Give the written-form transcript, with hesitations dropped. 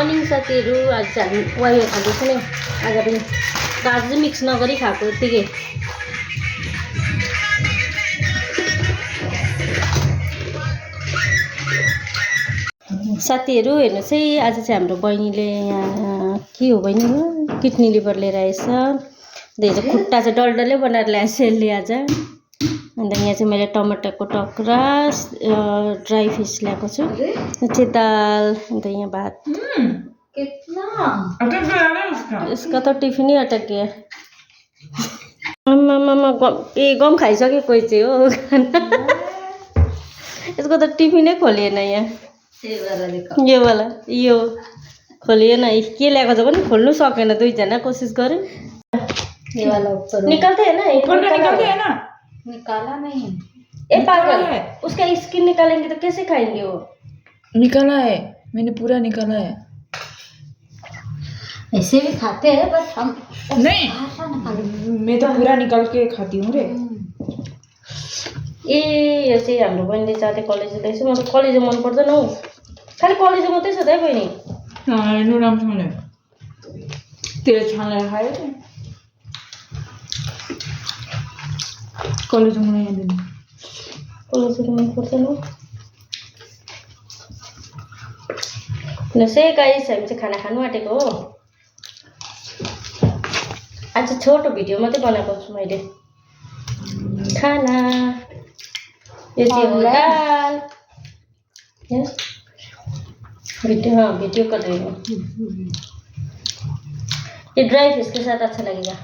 Morning साथीहरू। आज चाहिँ हामी वाइवा खाँदैछौँ नि। आज पनि काजु चाहिँ मिक्स नगरी खाएको यत्तिकै। साथीहरू हेर्नुहोस् है, आज चाहिँ हाम्रो बहिनीले यहाँ के हो बहिनी हो किडनी लिभर लिएर आएछ। धेरै खुट्टा चाहिँ डल्डलै बनाएर ल्याएछ यसले आज। अन्त यहाँ चाहिँ मैले टमाटरको टक्रा ड्राई फिस ल्याएको छु, चाहिँ दाल, अन्त यहाँ भात। इसका तो टिफिन ही अटक गया। गम खाइसक्यो कोही चाहिँ हो खाना। इसको तो टिफिनै खोलिएन यहाँ। यो वाला यो खोलिएन, के ल्याएको छ पनि खोल्नु सकेन। दुईजना कोसिस गऱ्यो। ये वाला ऊपर निकलते हैं ना, ऊपर का निकलते हैं ना। निकाला नहीं है ए पागल, उसका स्किन निकालेंगे तो कैसे खाएंगे वो? निकाला है, मैंने पूरा निकाला है। ऐसे भी खाते हैं बस हम नहीं, मैं तो पूरा निकाल के खाती हूँ रे। ए यो चाहिँ हाम्रो बहिनीले चाहते कलेज ल्याएछ। म त कलेज मन पर्दैन हौ, खालि कलेज मात्रै छ त है बहिनी। हेर्नु राम्रोसँगले तेल छानेर खायो त। कलेज मन यादैन, कलेज मन पर्दैन। नसे गाइस, हामी चाहिँ खाना खानु आँटेको हो। आज छोटो भिडियो मात्रै बनाएको छु मैले। खाना ये चाहिँ हो दाल। वीडियो, हाँ वीडियो कर रही हूँ। ये ड्राई फिश के साथ अच्छा लगेगा।